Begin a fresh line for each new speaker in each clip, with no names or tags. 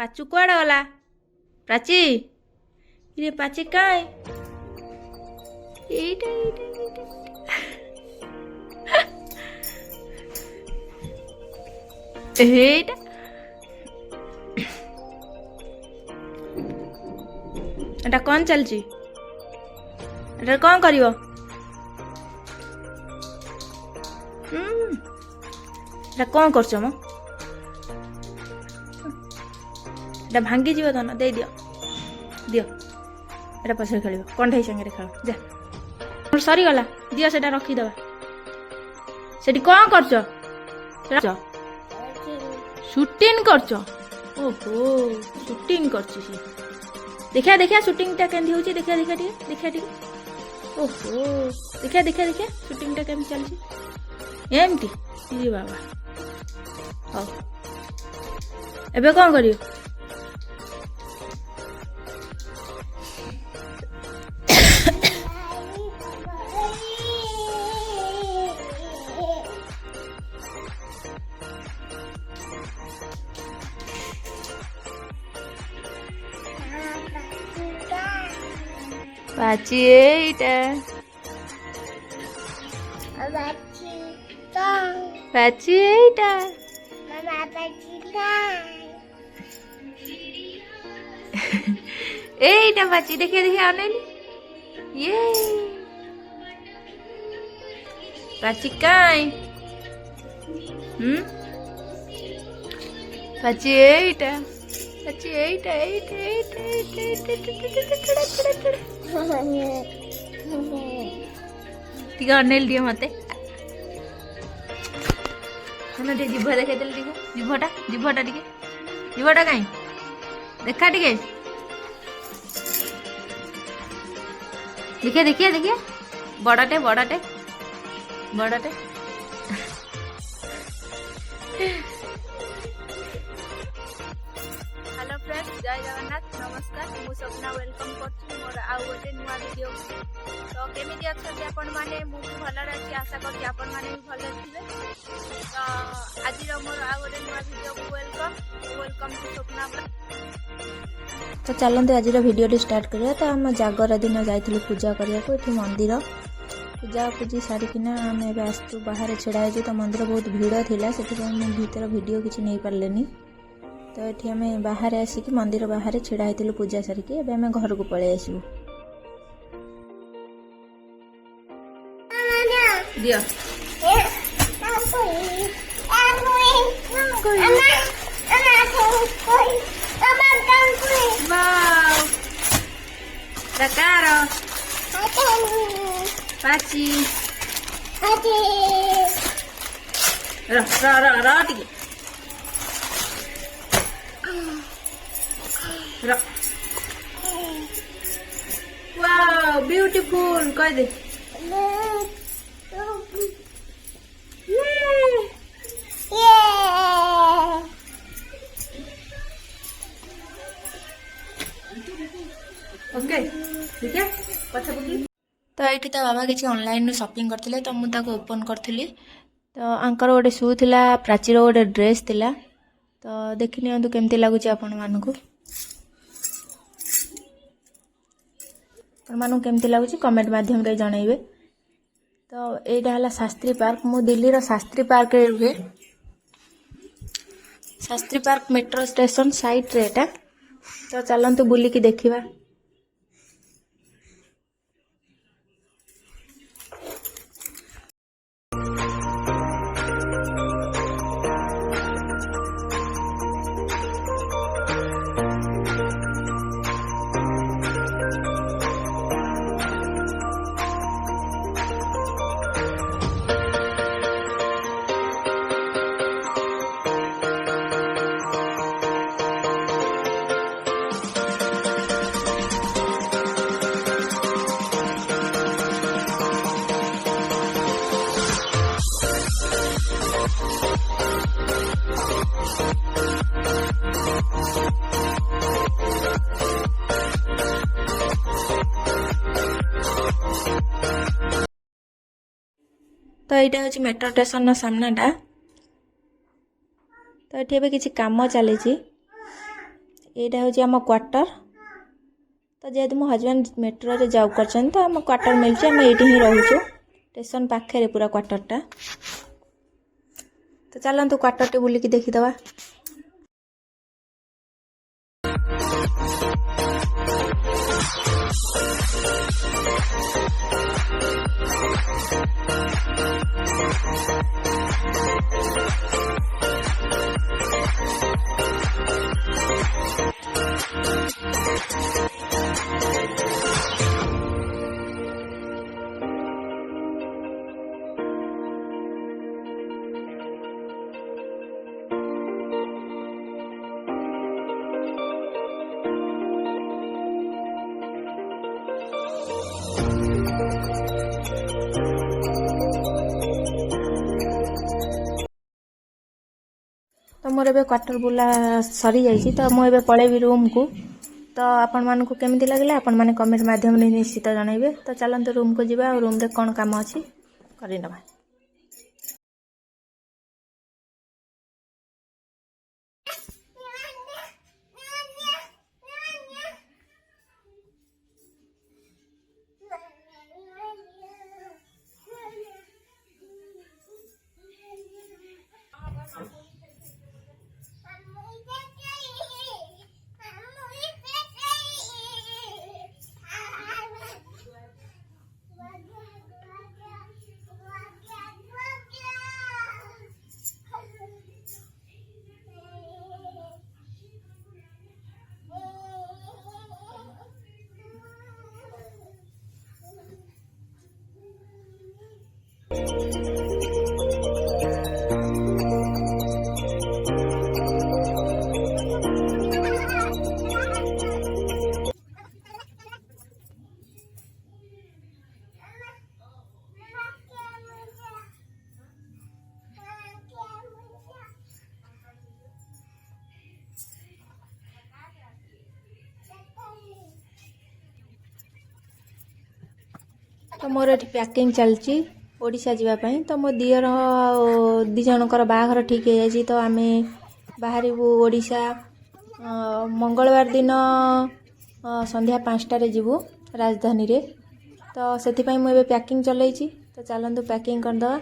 पाचू कुआड़े गला प्राची ये पाची काय एटा एटा एटा एटा कौन चलची एटा कौन करिवो एटा कौन करछ म एटा भांगी जीव धन दे दियो दियो एटा पछरे खेलिबो कंढई संगे खेल जा सरी गला दियो सेटा रखी दबा सेठी कौन करछ शूटिंग करछ ओहो शूटिंग करछ सी देखिया देखिया शूटिंग टा केंदी होची देखिया देखिया ओहो देखिया शूटिंग टा केम चलची एमती जी बाबा हो एबे कौन करियो पाची एटा पाची एटा एटा पाची देखिए अनेली ये पाची काय पाची एटा टिका अनेल दिए मते हना दे जिभ देखाई देले टिका जिभटा काई देखा टिके देखिए बड़ाटे हेलो फ्रेंड्स जय जगन्नाथ नमस्कार मु स्वप्ना वेलकम करछु मोर आ गोटे नुआ वीडियो तो केमिति अछथि आपण माने मु भी भल रही आशा करछि आपण माने भी भल थिबे तो आज मोर आ गोटे नुआ वीडियो को वेलकम टू स्वप्ना तो चलते आज वीडियो स्टार्ट करिया तो हम जागर दिन जाइथिलु पूजा करिया को एठी मंदिर पूजा पूजी सारिकिना आम ए आसतु बाहर छेड़ा है तो मंदिर बहुत भीड़ थिला सेठी भीतर वीडियो किछि नहीं पारलेनी तो ये आम बाहर आसिक मंदिर बाहर छिड़ा होती पूजा सारिकी एबे आम घर को पलि आसबू दियो पाची वाओ ब्यूटीफुल कह दे ओके ठीक है तो ये तो बाबा किसी ऑनलाइन शॉपिंग करते तो मुझे ओपन करी तो आंकर गोटे शू थिला प्राचीर गोटे ड्रेस थिला तो देखि नियंतु केमती लगुच आपण मानकु केमती लगुच कमेंट माध्यम रे जनइबे तो एटा हला शास्त्री पार्क मु दिल्ली रो शास्त्री पार्क रे रुहे Shastri Park metro station side रे एटा तो चलंतु बुली की देखिबा तो यहाँ हूँ मेट्रो स्टेशन सामनाटा तो ये किसी कम चली एटा हूँ आम क्वार्टर। तो जेहेतु मो हजबैंड मेट्रो रे जॉब करछन तो आम क्वार्टर मिलছে आम एठी ही रहूछु स्टेशन पाखे पूरा क्वार्टरटा। तो चलतु क्वार्टर टे बुलिकी देखीदवा। तो मोर ए क्वार्टर बुला सरी जाइए तो मुझे पलैबी रूम को। तो आपण मानक केमती लगे आपण मैंने कमेंट माध्यम निश्चित जनइबे। तो चलते रूम को जीवा और रूम रे कौन काम अच्छी करनवा। तो मोर ये पैकिंग चलची ओडिशा जीवाई। तो मो दियर दी जनकर बाहाघर ठीक है जाइए। तो आम बाहर ओडिशा मंगलवार दिन संध्या 5टारे जीवु राजधानी रे। तो से मुझे पैकिंग चलैची। तो चलतु पैकिंग करदवा।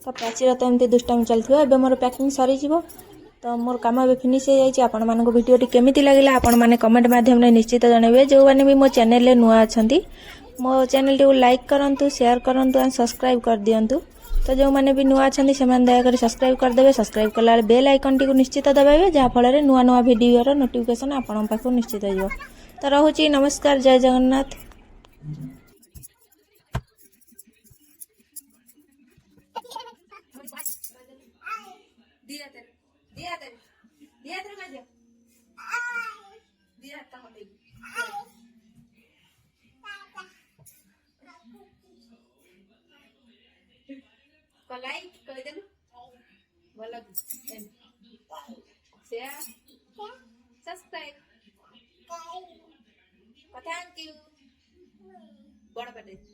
तो प्राचीर तो एमती दुष्टामी चलती है। मोर पैकिंग सरी तो मोर काम ए फिनिश हो जाए। आपण मानक वीडियोटी केमिति लागला आपण माने कमेंट माध्यम निश्चित जनइबे। जो माने भी मो चैनल नुआ अछंती मो चैनल टी लाइक करंतु शेयर करंतु एंड सब्सक्राइब कर दियंतु।
तो जो मैंने भी नुआ अच्छा से दयाकोरी सब्सक्राइब करदे। सब्सक्राइब कला बेल आइकन टी निश्चित दबाइबे जहाँफल नुआ नुआ भिडियो नोटिफिकेशन आपण पाखु निश्चित हो। तो रोची नमस्कार, जय जगन्नाथ।
लाइक कहीदेलु भल शेयर सब्सक्राइब थैंक यू बड़ पाटे।